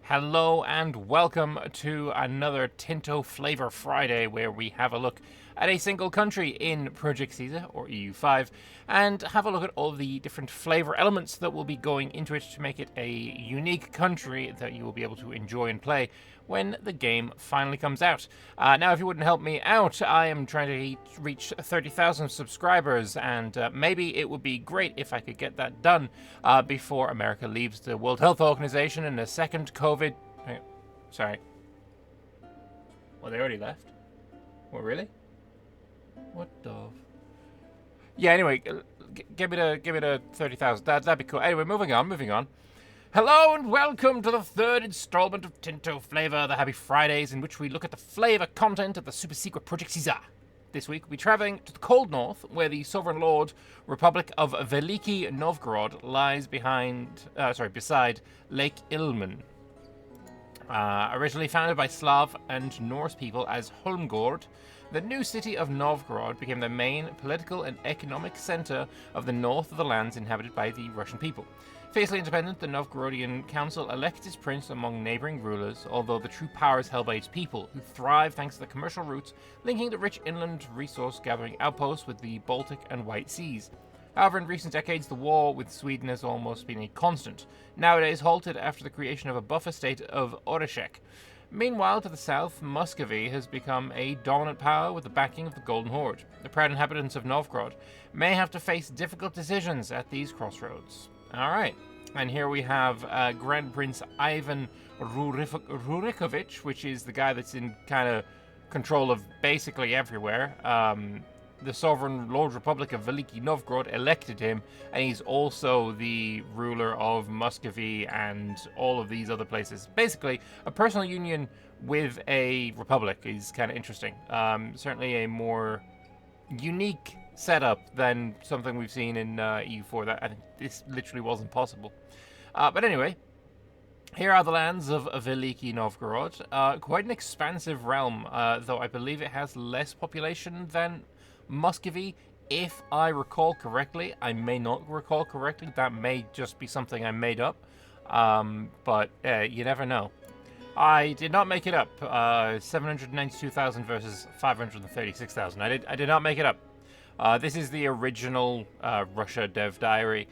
Hello and welcome to another Tinto Flavour Friday where we have a look at a single country in Project Caesar, or EU5, and have a look at all the different flavour elements that will be going into it to make it a unique country that you will be able to enjoy and play when the game finally comes out. Now, if you wouldn't help me out, I am trying to reach 30,000 subscribers, and maybe it would be great if I could get that done before America leaves the World Health Organization and a second COVID... Sorry. Well, they already left? Well, really? What the... Yeah, anyway, give me the 30,000. That'd be cool. Anyway, moving on. Hello and welcome to the third installment of Tinto Flavour, the Happy Fridays, in which we look at the flavour content of the super secret Project Caesar. This week, we'll be travelling to the cold north, where the sovereign lord Republic of Veliki Novgorod lies beside Lake Ilmen. Originally founded by Slav and Norse people as Holmgård, the new city of Novgorod became the main political and economic centre of the north of the lands inhabited by the Russian people. Fiercely independent, the Novgorodian council elects its prince among neighbouring rulers, although the true power is held by its people, who thrive thanks to the commercial routes linking the rich inland resource-gathering outposts with the Baltic and White Seas. However, in recent decades, the war with Sweden has almost been a constant, nowadays halted after the creation of a buffer state of Oreshek. Meanwhile, to the south, Muscovy has become a dominant power with the backing of the Golden Horde. The proud inhabitants of Novgorod may have to face difficult decisions at these crossroads. Alright, and here we have Grand Prince Ivan Rurikovich, which is the guy that's in kind of control of basically everywhere. The Sovereign Lord Republic of Veliki Novgorod elected him, and he's also the ruler of Muscovy and all of these other places. Basically, a personal union with a republic is kind of interesting. Certainly a more unique setup than something we've seen in EU4. That I think this literally wasn't possible. But anyway, here are the lands of Veliki Novgorod. Quite an expansive realm, though I believe it has less population than Muscovy, if I recall correctly. I may not recall correctly. That may just be something I made up. But you never know. I did not make it up. 792,000 versus 536,000. I did not make it up. This is the original Russia dev diary.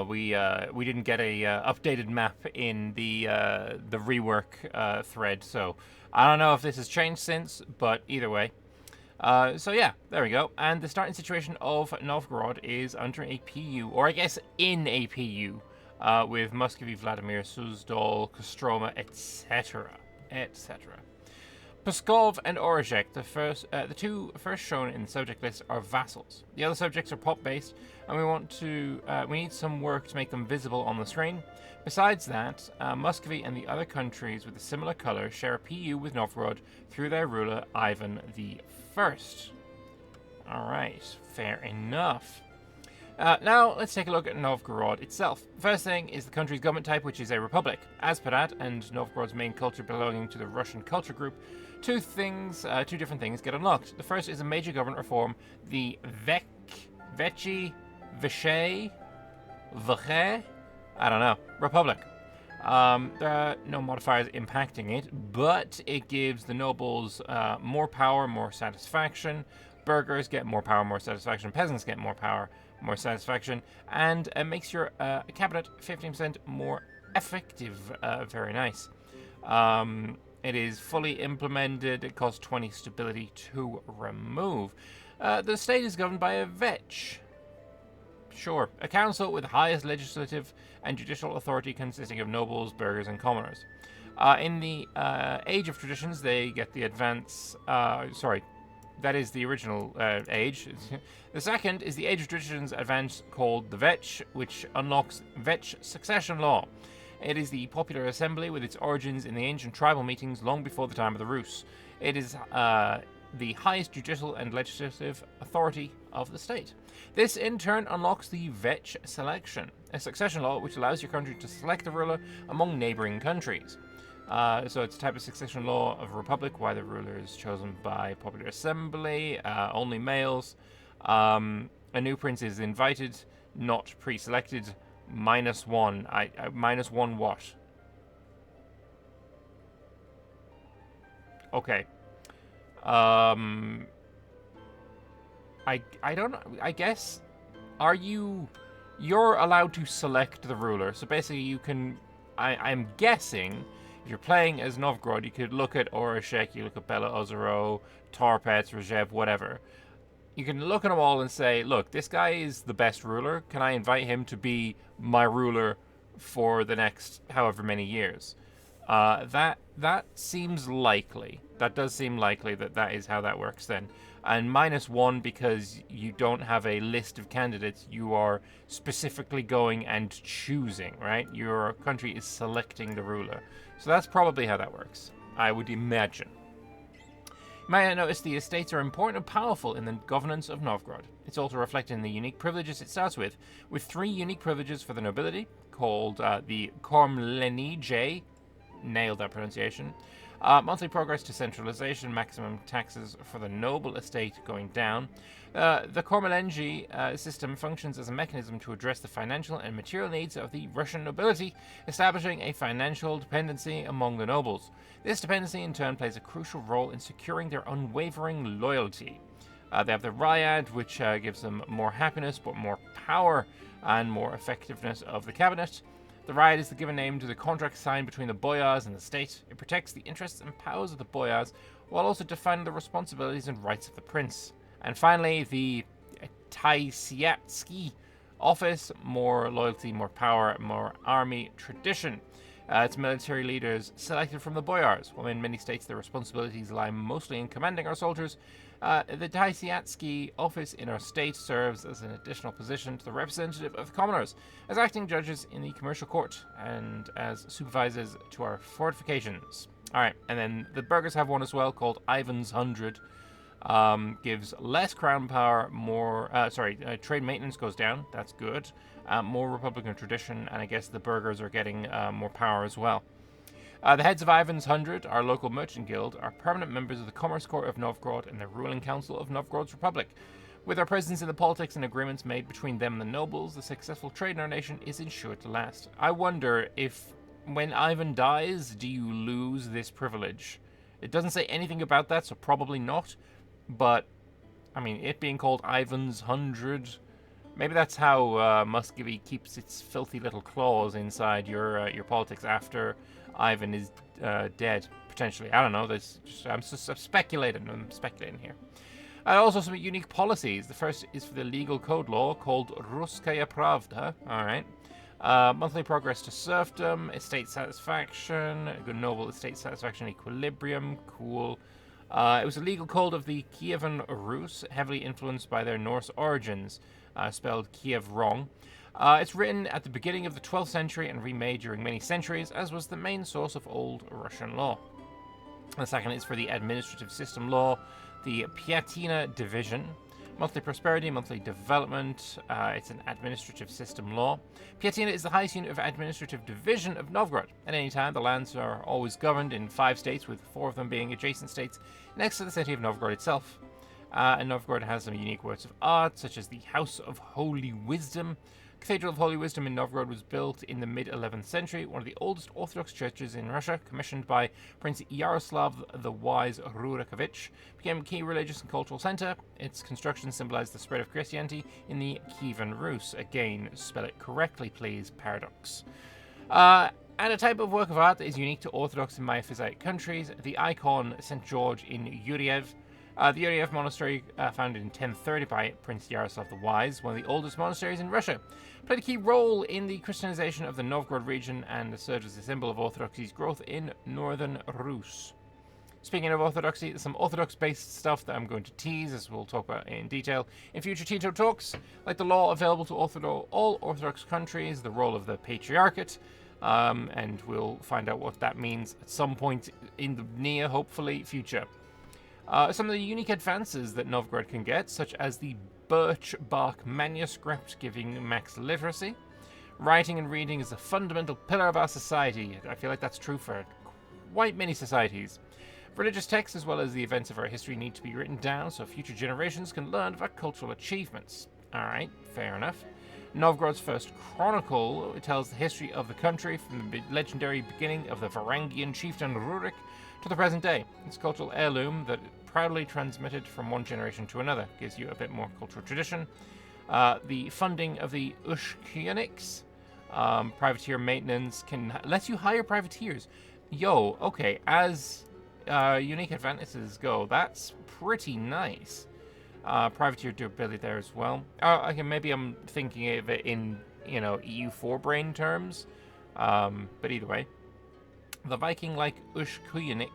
We didn't get a updated map in the rework thread, so I don't know if this has changed since, but either way. So yeah, there we go. And the starting situation of Novgorod is under a PU, or I guess in a PU, with Muscovy, Vladimir, Suzdal, Kostroma, etc., etc. Pskov and Oreshek, the two first shown in the subject list, are vassals. The other subjects are pop-based, and we need some work to make them visible on the screen. Besides that, Muscovy and the other countries with a similar colour share a PU with Novgorod through their ruler Ivan the First. Alright, fair enough. Now, let's take a look at Novgorod itself. First thing is the country's government type, which is a republic. As per that, and Novgorod's main culture belonging to the Russian culture group, two different things get unlocked. The first is a major government reform, the veche, I don't know, republic. There are no modifiers impacting it, but it gives the nobles more power, more satisfaction. Burghers get more power, more satisfaction. Peasants get more power, more satisfaction. And it makes your cabinet 15% more effective. Very nice. It is fully implemented. It costs 20 stability to remove. The state is governed by a veche. Sure, a council with the highest legislative and judicial authority consisting of nobles, burghers, and commoners. In the Age of Traditions, they get the advance... that is the original age. The second is the Age of Traditions advance called the veche, which unlocks veche succession law. It is the popular assembly with its origins in the ancient tribal meetings long before the time of the Rus. It is the highest judicial and legislative authority of the state. This in turn unlocks the veche selection, a succession law which allows your country to select a ruler among neighbouring countries. So it's a type of succession law of a republic, why the ruler is chosen by popular assembly, only males. A new prince is invited, not pre-selected, -1. -1 what? Okay. Um, I don't know. I guess you're allowed to select the ruler. So basically, you can. I'm guessing if you're playing as Novgorod, you could look at Oreshek, you look at Bela Ozero, Torpets, Rejev, whatever. You can look at them all and say, look, this guy is the best ruler. Can I invite him to be my ruler for the next however many years? That seems likely. That does seem likely that is how that works then. And -1 because you don't have a list of candidates. You are specifically going and choosing, right? Your country is selecting the ruler. So that's probably how that works, I would imagine. You might notice the estates are important and powerful in the governance of Novgorod. It's also reflected in the unique privileges it starts with 3 unique privileges for the nobility, called the Kormlenije, nailed that pronunciation, monthly progress to centralization, maximum taxes for the noble estate going down. The Kormlenije system functions as a mechanism to address the financial and material needs of the Russian nobility, establishing a financial dependency among the nobles. This dependency in turn plays a crucial role in securing their unwavering loyalty. They have the Ryad, which gives them more happiness but more power and more effectiveness of the cabinet. The Ryad is the given name to the contract signed between the boyars and the state. It protects the interests and powers of the boyars while also defining the responsibilities and rights of the prince. And finally, the Taisiatsky office, more loyalty, more power, more army tradition. Its military leaders selected from the boyars. While in many states their responsibilities lie mostly in commanding our soldiers, the Taisiatsky office in our state serves as an additional position to the representative of the commoners, as acting judges in the commercial court, and as supervisors to our fortifications. Alright, and then the burghers have one as well called Ivan's 100. Gives less crown power, more, trade maintenance goes down, that's good. More republican tradition, and I guess the burghers are getting more power as well. The heads of Ivan's 100, our local merchant guild, are permanent members of the Commerce Court of Novgorod and the ruling council of Novgorod's republic. With our presence in the politics and agreements made between them and the nobles, the successful trade in our nation is ensured to last. I wonder if, when Ivan dies, do you lose this privilege? It doesn't say anything about that, so probably not. But, I mean, it being called Ivan's 100, maybe that's how Muscovy keeps its filthy little claws inside your politics after Ivan is dead, potentially. I don't know. I'm speculating. I'm speculating here. Also, some unique policies. The first is for the legal code law called Russkaya Pravda. All right. Monthly progress to serfdom, estate satisfaction, good noble estate satisfaction equilibrium. Cool. It was a legal code of the Kievan Rus, heavily influenced by their Norse origins, spelled Kiev wrong. It's written at the beginning of the 12th century and remade during many centuries, as was the main source of Old Russian law. The second is for the administrative system law, the Pyatina division. Monthly prosperity, monthly development. It's an administrative system law. Pyatina is the highest unit of administrative division of Novgorod. At any time, the lands are always governed in 5 states, with 4 of them being adjacent states next to the city of Novgorod itself. And Novgorod has some unique works of art, such as the House of Holy Wisdom. Cathedral of Holy Wisdom in Novgorod was built in the mid-11th century, one of the oldest Orthodox churches in Russia, commissioned by Prince Yaroslav the Wise Rurikovich, became a key religious and cultural center. Its construction symbolized the spread of Christianity in the Kievan Rus. Again, spell it correctly, please. Paradox. And a type of work of art that is unique to Orthodox and Miaphysite countries, the icon St. George in Yuriev. The Yuriev monastery, founded in 1030 by Prince Yaroslav the Wise, one of the oldest monasteries in Russia, played a key role in the Christianization of the Novgorod region and served as a symbol of Orthodoxy's growth in northern Rus. Speaking of Orthodoxy, some Orthodox-based stuff that I'm going to tease, as we'll talk about in detail in future Tinto talks, like the law available to all Orthodox countries, the role of the Patriarchate, and we'll find out what that means at some point in the near, hopefully, future. Some of the unique advances that Novgorod can get, such as the birch bark manuscript giving max literacy. Writing and reading is a fundamental pillar of our society. I feel like that's true for quite many societies. Religious texts as well as the events of our history need to be written down so future generations can learn of our cultural achievements. Alright, fair enough. Novgorod's first chronicle tells the history of the country from the legendary beginning of the Varangian chieftain Rurik to the present day. It's a cultural heirloom that proudly transmitted from one generation to another. Gives you a bit more cultural tradition. The funding of the Ushkyaniks, privateer maintenance, lets you hire privateers. Yo, okay, as unique advantages go, that's pretty nice. Privateer durability there as well. Okay, maybe I'm thinking of it in, EU4 brain terms. But either way. The Viking-like Ushkuyanik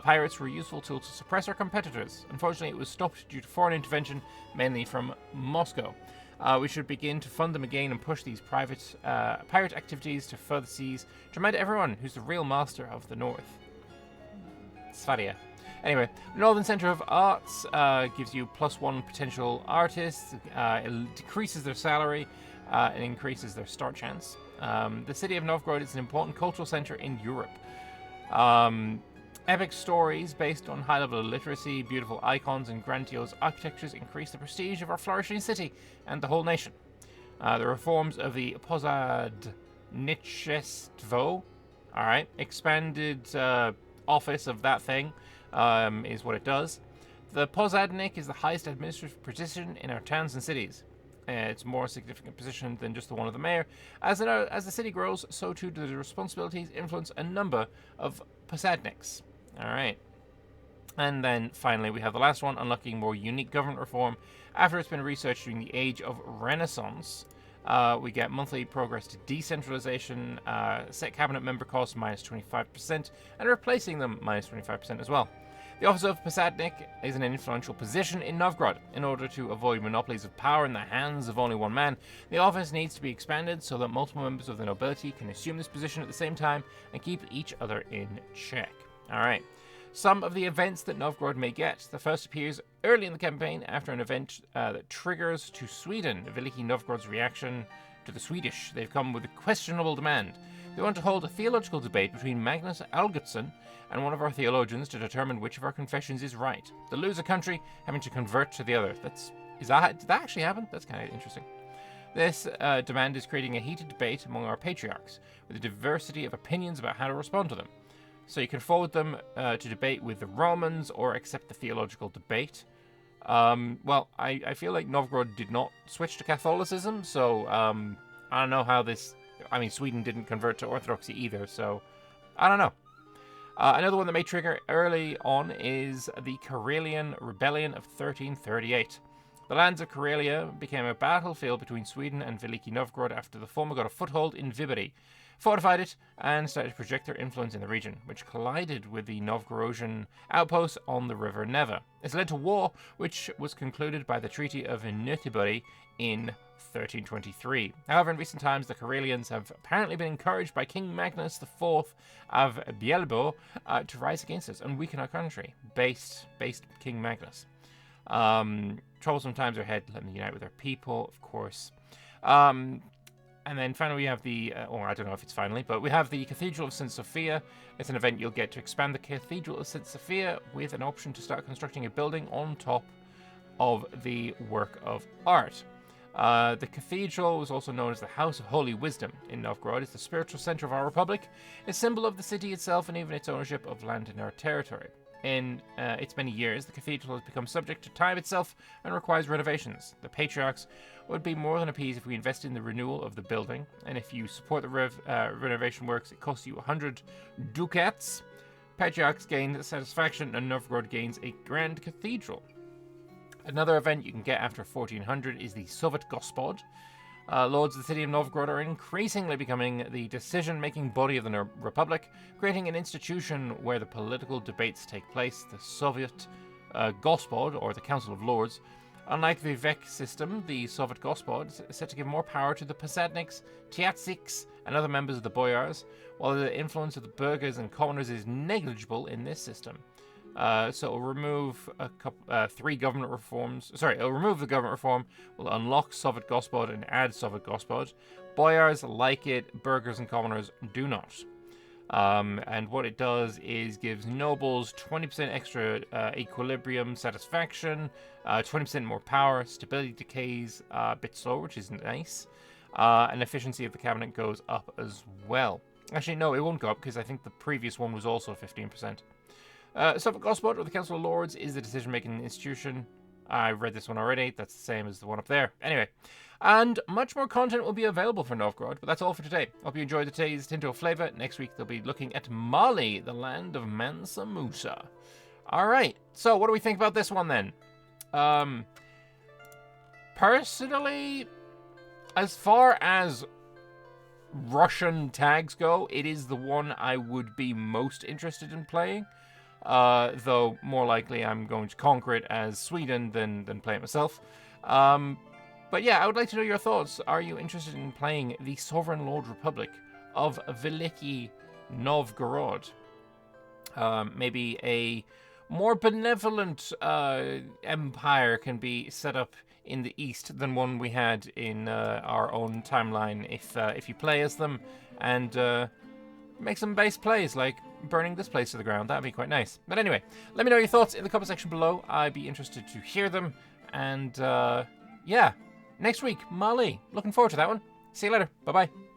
pirates were a useful tool to suppress our competitors. Unfortunately, it was stopped due to foreign intervention, mainly from Moscow. We should begin to fund them again and push these pirate activities to further seas to remind everyone who's the real master of the North. Svaria. Anyway, Northern Centre of Arts gives you +1 potential artists, it decreases their salary, and increases their start chance. The city of Novgorod is an important cultural centre in Europe. Epic stories based on high level of literacy, beautiful icons, and grandiose architectures increase the prestige of our flourishing city and the whole nation. The reforms of the Posadnichestvo, expanded office of that thing, is what it does. The Posadnik is the highest administrative position in our towns and cities. It's a more significant position than just the one of the mayor. As the city grows, so too do the responsibilities, influence, and number of Posadniks. Alright. And then finally we have the last one, unlocking more unique government reform. After it's been researched during the age of Renaissance, we get monthly progress to decentralization, set cabinet member costs -25%, and replacing them -25% as well. The office of Posadnik is an influential position in Novgorod. In order to avoid monopolies of power in the hands of only one man, the office needs to be expanded so that multiple members of the nobility can assume this position at the same time and keep each other in check. Alright. Some of the events that Novgorod may get. The first appears early in the campaign after an event that triggers to Sweden. Veliki Novgorod's reaction to the Swedish. They've come with a questionable demand. They want to hold a theological debate between Magnus Algotsson and one of our theologians to determine which of our confessions is right. The loser country having to convert to the other. Did that actually happen? That's kind of interesting. This demand is creating a heated debate among our patriarchs, with a diversity of opinions about how to respond to them. So you can forward them to debate with the Romans or accept the theological debate. Well, I feel like Novgorod did not switch to Catholicism, so I don't know how this... I mean, Sweden didn't convert to Orthodoxy either, so I don't know. Another one that may trigger early on is the Karelian Rebellion of 1338. The lands of Karelia became a battlefield between Sweden and Veliki Novgorod after the former got a foothold in Viberi, fortified it, and started to project their influence in the region, which collided with the Novgorodian outposts on the river Neva. This led to war, which was concluded by the Treaty of Nöteborg in 1323. However, in recent times, the Karelians have apparently been encouraged by King Magnus IV of Bielbo to rise against us and weaken our country. Based King Magnus. Troublesome times are ahead. Let them unite with their people, of course. And then finally we have I don't know if it's finally, but we have the Cathedral of St. Sophia. It's an event you'll get to expand the Cathedral of St. Sophia with an option to start constructing a building on top of the work of art. The cathedral was also known as the House of Holy Wisdom in Novgorod. It's the spiritual center of our republic, a symbol of the city itself and even its ownership of land in our territory. In its many years, the cathedral has become subject to time itself and requires renovations. The patriarchs would be more than appeased if we invest in the renewal of the building, and if you support the renovation works, it costs you 100 ducats. Patriarchs gain satisfaction, and Novgorod gains a grand cathedral. Another event you can get after 1400 is the Sovet Gospod. Lords of the city of Novgorod are increasingly becoming the decision-making body of the Republic, creating an institution where the political debates take place. The Soviet Gospod, or the Council of Lords. Unlike the veche system, the Soviet Gospod is set to give more power to the Posadniks, Tyatsiks, and other members of the boyars, while the influence of the burghers and commoners is negligible in this system. So it'll remove three government reforms. Sorry, it'll remove the government reform, will unlock Soviet Gospod and add Soviet Gospod. Boyars like it, burghers and commoners do not. And what it does is gives nobles 20% extra equilibrium satisfaction, 20% more power, stability decays a bit slower, which is nice, and efficiency of the cabinet goes up as well. Actually, no, it won't go up because I think the previous one was also 15%. Suffolk Gosport, or the Council of Lords, is the decision-making institution. I've read this one already. That's the same as the one up there. Anyway, and much more content will be available for Novgorod, but that's all for today. Hope you enjoyed today's Tinto Flavour. Next week, they'll be looking at Mali, the land of Mansa Musa. Alright, so what do we think about this one then? Personally, as far as Russian tags go, it is the one I would be most interested in playing. Though more likely I'm going to conquer it as Sweden than play it myself. But yeah, I would like to know your thoughts. Are you interested in playing the Sovereign Lord Republic of Veliki Novgorod? Maybe a more benevolent empire can be set up in the east than one we had in our own timeline if you play as them and make some base plays like burning this place to the ground. That'd be quite nice. But anyway, let me know your thoughts in the comment section below. I'd be interested to hear them. And yeah, next week, Mali. Looking forward to that one. See you later. Bye-bye.